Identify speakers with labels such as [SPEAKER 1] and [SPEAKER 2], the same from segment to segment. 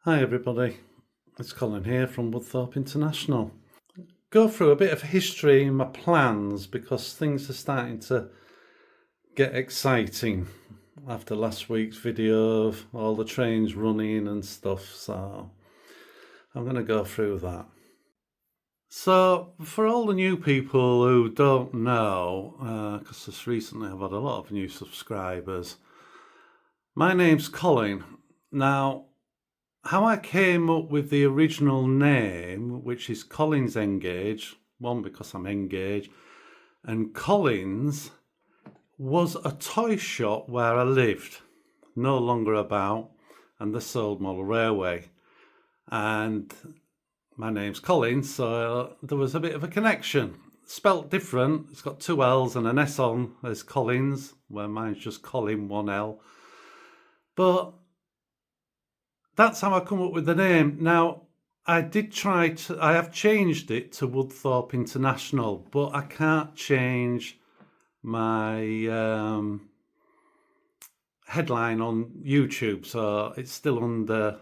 [SPEAKER 1] Hi everybody, it's Colin here from Woodthorp International. Go through a bit of history in my plans because things are starting to get exciting after last week's video of all the trains running and stuff, so I'm going to go through that. So for all the new people who don't know, because just recently I've had a lot of new subscribers, my name's Colin. Now, how I came up with the original name, which is Collins Engage, one because I'm engaged, and Collins was a toy shop where I lived, no longer about, and they sold model railway. And my name's Collins, so there was a bit of a connection. Spelt different, it's got two L's and an S on, there's Collins, where mine's just Colin, one L. But that's how I come up with the name. Now, I have changed it to Woodthorp International, but I can't change my headline on YouTube, so it's still under,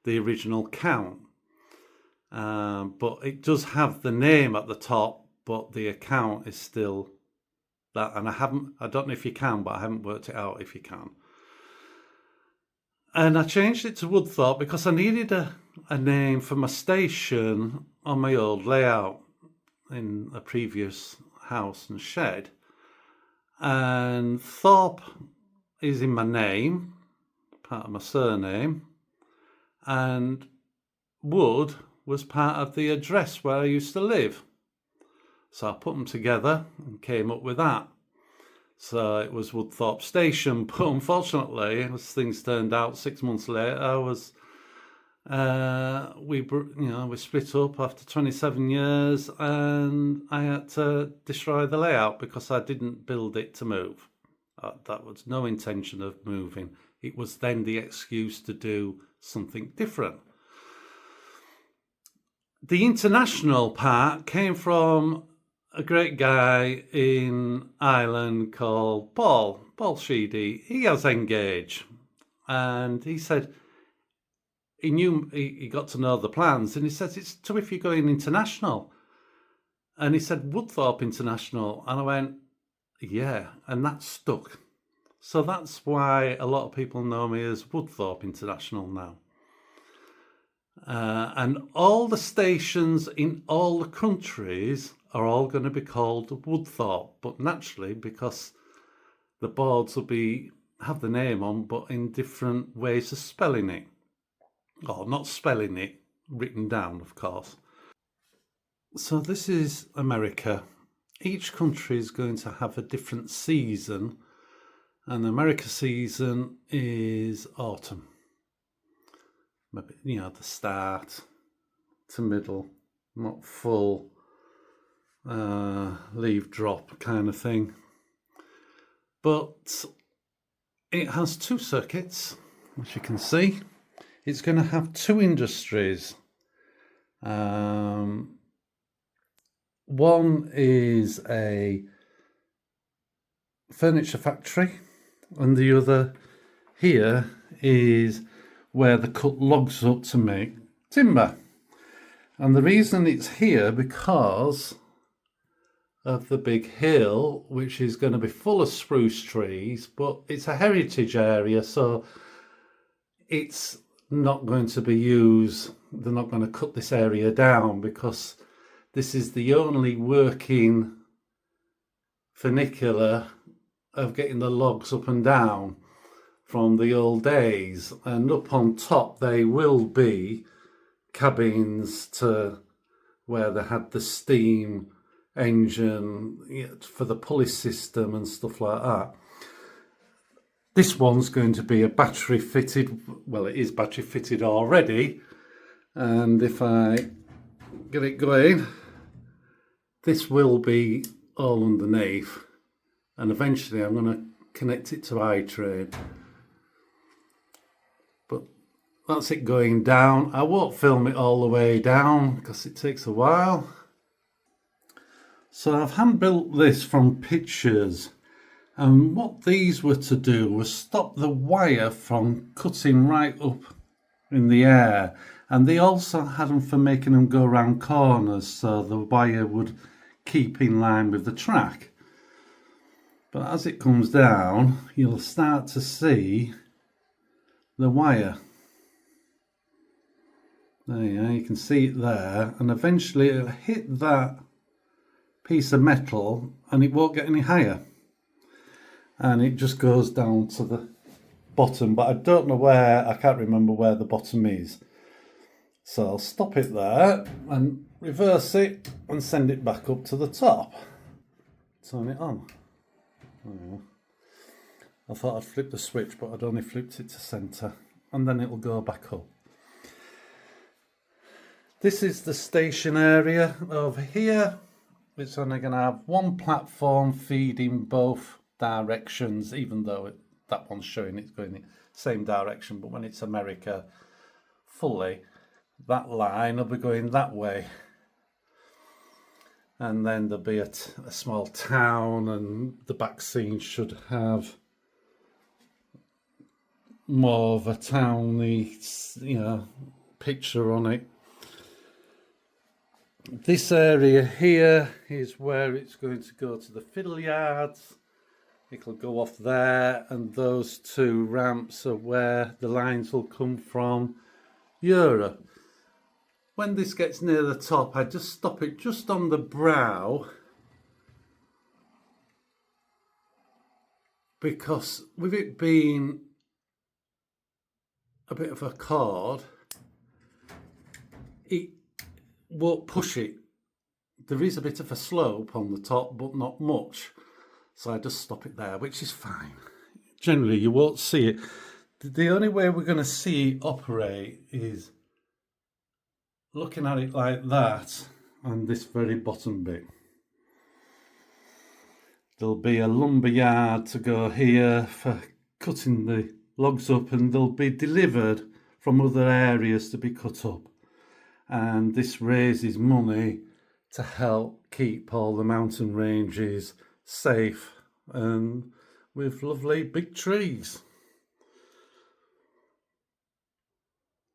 [SPEAKER 1] the original count. But it does have the name at the top, but the account is still that. And I don't know if you can, but I haven't worked it out if you can. And I changed it to Woodthorp because I needed a name for my station on my old layout in a previous house and shed. And Thorpe is in my name, part of my surname, and Wood was part of the address where I used to live. So I put them together and came up with that. So it was Woodthorpe Station, but unfortunately, as things turned out, 6 months later, we split up after 27 years, and I had to destroy the layout because I didn't build it to move. That was no intention of moving. It was then the excuse to do something different. The international part came from a great guy in Ireland called Paul Sheedy. He has Engage, and he said he got to know the plans, and he says it's to if you're going international, and he said Woodthorp International, and I went yeah, and that stuck. So that's why a lot of people know me as Woodthorp International now. And all the stations in all the countries are all going to be called Woodthorp, but naturally, because the boards will have the name on, but in different ways of spelling it. Or not spelling it, written down, of course. So this is America. Each country is going to have a different season, and the America season is autumn. Maybe, the start to middle, not full leaf drop kind of thing. But it has two circuits, as you can see. It's going to have two industries. One is a furniture factory, and the other here is where they cut logs up to make timber. And the reason it's here because of the big hill, which is going to be full of spruce trees, but it's a heritage area, so it's not going to be used. They're not going to cut this area down because this is the only working funicular of getting the logs up and down from the old days. And up on top they will be cabins to where they had the steam engine for the pulley system and stuff like that. This one's going to be a battery fitted, well, it is battery fitted already, and if I get it going, this will be all underneath, and eventually I'm going to connect it to iTrain. But that's it going down. I won't film it all the way down because it takes a while. So I've hand built this from pictures, and what these were to do was stop the wire from cutting right up in the air, and they also had them for making them go around corners so the wire would keep in line with the track. But as it comes down, you'll start to see the wire. There you can see it there, and eventually it'll hit that piece of metal and it won't get any higher, and it just goes down to the bottom, but I don't know where, I can't remember where the bottom is. So I'll stop it there and reverse it and send it back up to the top. Turn it on. Oh, I thought I'd flip the switch, but I'd only flipped it to centre, and then it'll go back up. This is the station area over here. It's only going to have one platform feeding both directions, even though that one's showing it's going in the same direction, but when it's America fully, that line will be going that way. And then there'll be a small town, and the back scene should have more of a towny, picture on it. This area here is where it's going to go to the fiddle yards. It'll go off there, and those two ramps are where the lines will come from Europe. When this gets near the top, I just stop it just on the brow, because with it being a bit of a chord, it won't push it. There is a bit of a slope on the top, but not much. So I just stop it there, which is fine. Generally, you won't see it. The only way we're going to see it operate is looking at it like that on this very bottom bit. There'll be a lumber yard to go here for cutting the logs up, and they'll be delivered from other areas to be cut up. And this raises money to help keep all the mountain ranges safe and with lovely big trees.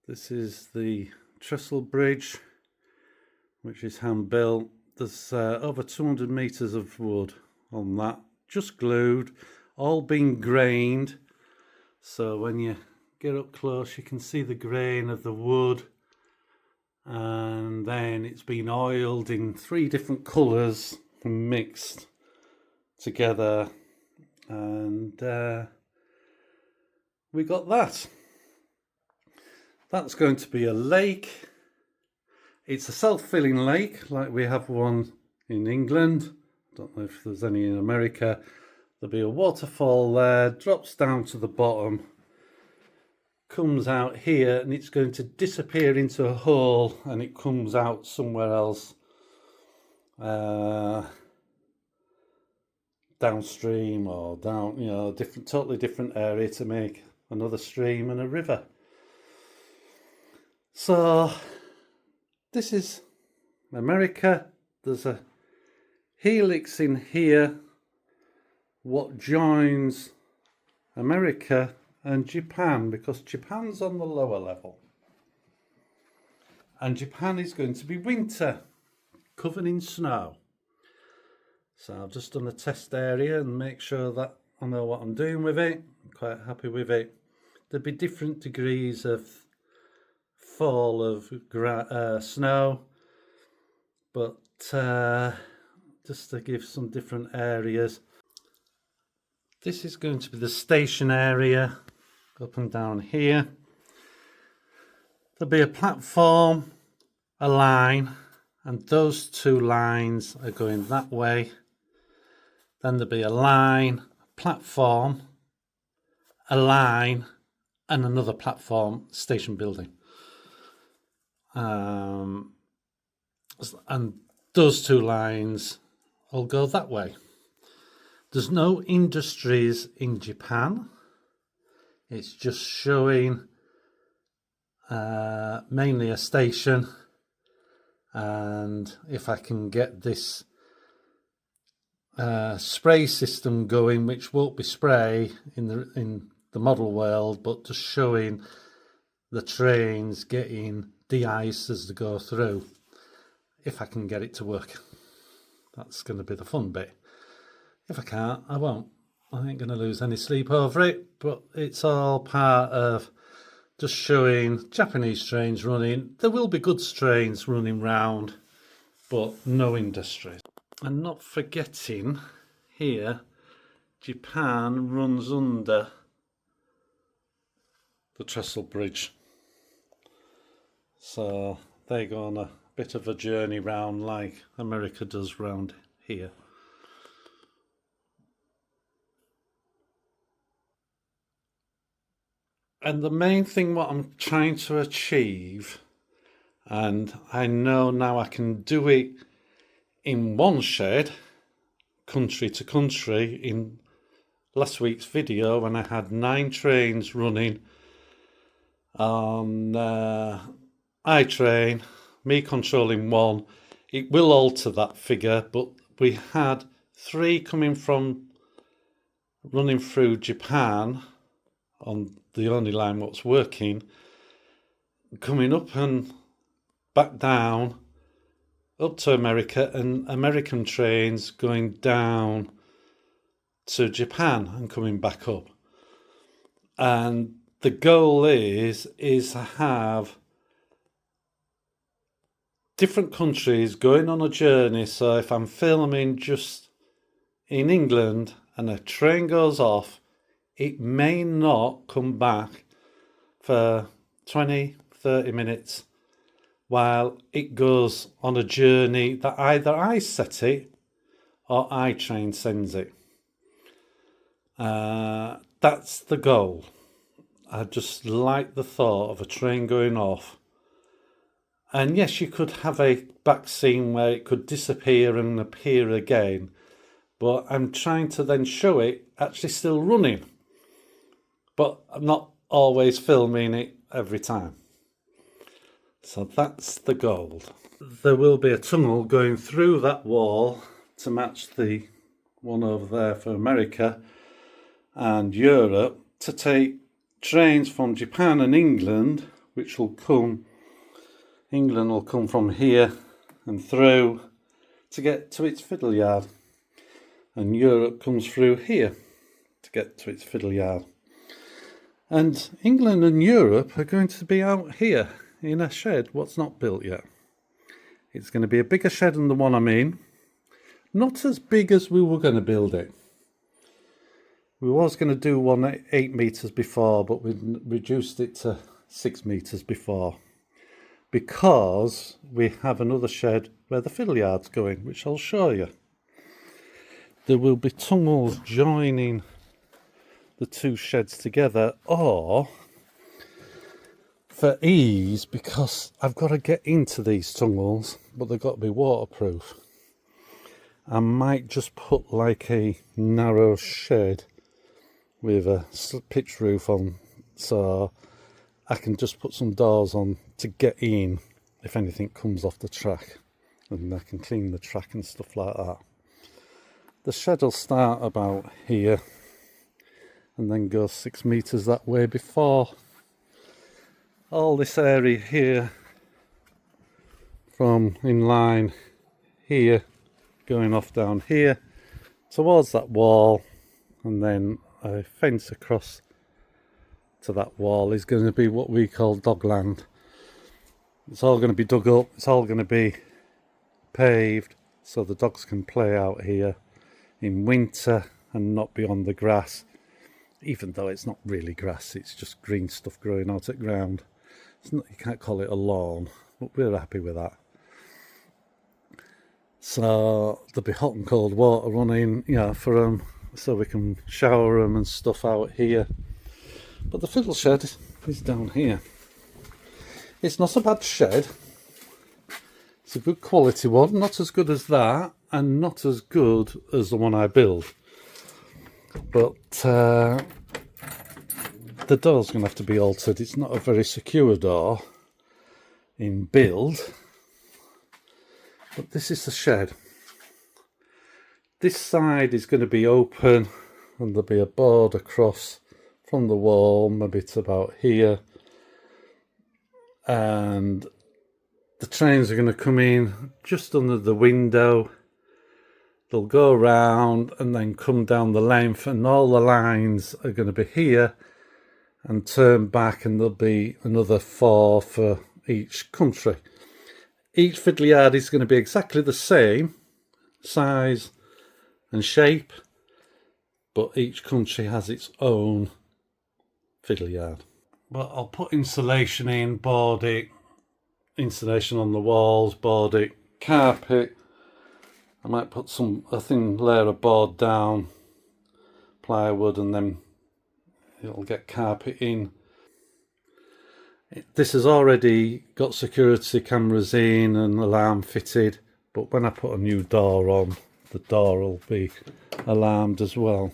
[SPEAKER 1] This is the trestle bridge, which is hand built. There's over 200 meters of wood on that, just glued, all been grained, so when you get up close you can see the grain of the wood. And then it's been oiled in 3 different colours and mixed together, and we got that. That's going to be a lake. It's a self-filling lake, like we have one in England. I don't know if there's any in America. There'll be a waterfall there, drops down to the bottom, comes out here, and it's going to disappear into a hole, and it comes out somewhere else downstream or down, totally different area to make another stream and a river. So this is America. There's a helix in here, what joins America and Japan, because Japan's on the lower level, and Japan is going to be winter, covered in snow. So I've just done a test area and make sure that I know what I'm doing with it. I'm quite happy with it. There'll be different degrees of fall of snow, but just to give some different areas. This is going to be the station area, up and down here. There'll be a platform, a line, and those 2 lines are going that way. Then there'll be a line, a platform, a line, and another platform, station building. And those 2 lines will go that way. There's no industries in Japan. It's just showing mainly a station, and if I can get this spray system going, which won't be spray in the model world, but just showing the trains getting de-iced as they go through, if I can get it to work. That's going to be the fun bit. If I can't, I won't. I ain't going to lose any sleep over it, but it's all part of just showing Japanese trains running. There will be goods trains running round, but no industry. And not forgetting, here, Japan runs under the trestle bridge. So they go on a bit of a journey round like America does round here. And the main thing what I'm trying to achieve, and I know now I can do it in one shed, country to country. In last week's video when I had 9 trains running on iTrain, me controlling one, it will alter that figure, but we had 3 coming from running through Japan on the only line what's working, coming up and back down up to America, and American trains going down to Japan and coming back up. And the goal is to have different countries going on a journey. So if I'm filming just in England and a train goes off, it may not come back for 20-30 minutes while it goes on a journey that either I set it or iTrain sends it. That's the goal. I just like the thought of a train going off. And yes, you could have a back scene where it could disappear and appear again, but I'm trying to then show it actually still running. But I'm not always filming it every time. So that's the goal. There will be a tunnel going through that wall to match the one over there for America and Europe, to take trains from Japan and England, which will come, England will come from here and through to get to its fiddle yard. And Europe comes through here to get to its fiddle yard. And England and Europe are going to be out here in a shed what's not built yet. It's going to be a bigger shed than the one I'm in. Not as big as we were going to build it. We was going to do one at 8 metres before, but we reduced it to 6 metres before, because we have another shed where the fiddle yard's going, which I'll show you. There will be tunnels joining the 2 sheds together, or for ease, because I've got to get into these tunnels, but they've got to be waterproof, I might just put like a narrow shed with a pitch roof on, so I can just put some doors on to get in if anything comes off the track, and I can clean the track and stuff like that. The shed will start about here and then go 6 metres that way before all this area here, from in line here going off down here towards that wall, and then a fence across to that wall is going to be what we call dogland. It's all going to be dug up, it's all going to be paved so the dogs can play out here in winter and not be on the grass, even though it's not really grass, it's just green stuff growing out at ground. It's not, you can't call it a lawn, but we're happy with that. So there'll be hot and cold water running, for them, so we can shower them and stuff out here. But the fiddle shed is down here. It's not a bad shed. It's a good quality one, not as good as that, and not as good as the one I build. But the door's going to have to be altered. It's not a very secure door in build. But this is the shed. This side is going to be open, and there'll be a board across from the wall, maybe to about here. and the trains are going to come in just under the window. They'll go around and then come down the length, and all the lines are going to be here and turn back, and there'll be another 4 for each country. Each fiddle yard is going to be exactly the same size and shape, but each country has its own fiddle yard. But I'll put insulation in, board it, insulation on the walls, board it, carpet. I might put a thin layer of board down, plywood, and then it'll get carpet in. This has already got security cameras in and alarm fitted, but when I put a new door on, the door will be alarmed as well.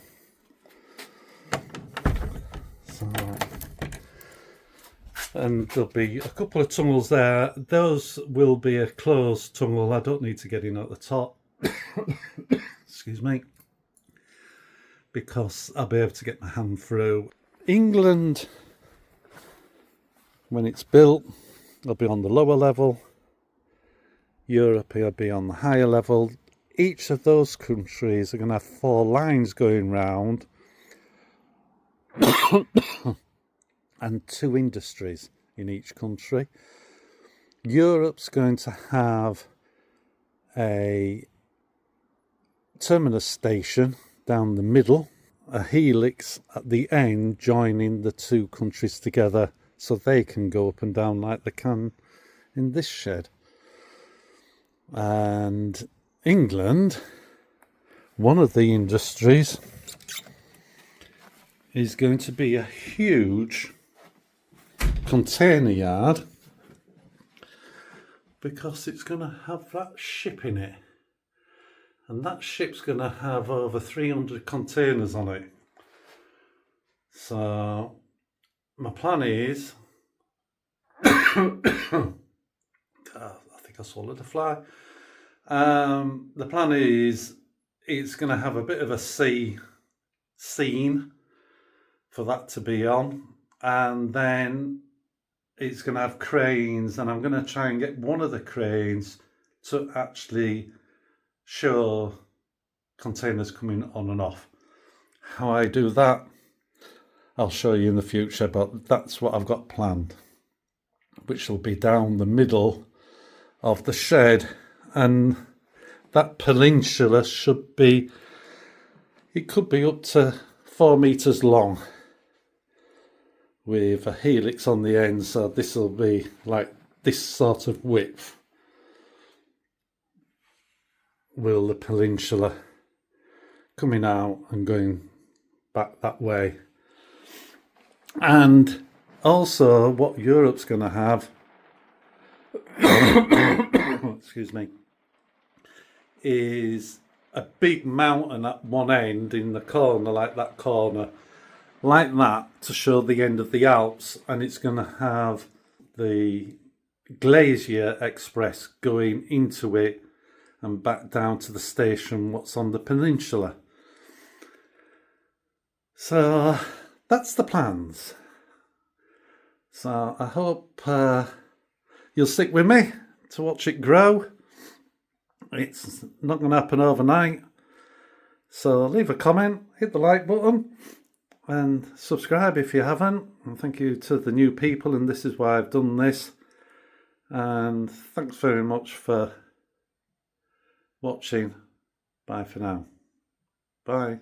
[SPEAKER 1] And there'll be a couple of tunnels there. Those will be a closed tunnel. I don't need to get in at the top. Excuse me. Because I'll be able to get my hand through. England, when it's built, will be on the lower level. Europe will be on the higher level. Each of those countries are going to have 4 lines going round. And 2 industries in each country. Europe's going to have a terminus station down the middle, a helix at the end joining the 2 countries together so they can go up and down like they can in this shed. And England, one of the industries is going to be a huge container yard, because it's going to have that ship in it, and that ship's going to have over 300 containers on it. So my plan is I think I swallowed a fly. The plan is it's going to have a bit of a sea scene for that to be on, and then it's going to have cranes, and I'm going to try and get one of the cranes to actually show containers coming on and off. How I do that, I'll show you in the future, but that's what I've got planned, which will be down the middle of the shed. And that peninsula should be, it could be up to 4 meters long, with a helix on the end, so this will be like this sort of width will the peninsula coming out and going back that way. And also what Europe's going to have excuse me, is a big mountain at one end in the corner, like that corner, like that, to show the end of the Alps. And it's going to have the Glacier Express going into it and back down to the station what's on the peninsula. So that's the plans. So I hope you'll stick with me to watch it grow. It's not going to happen overnight. So leave a comment, hit the like button, and subscribe if you haven't. And thank you to the new people, and this is why I've done this. And thanks very much for watching. Bye for now. Bye.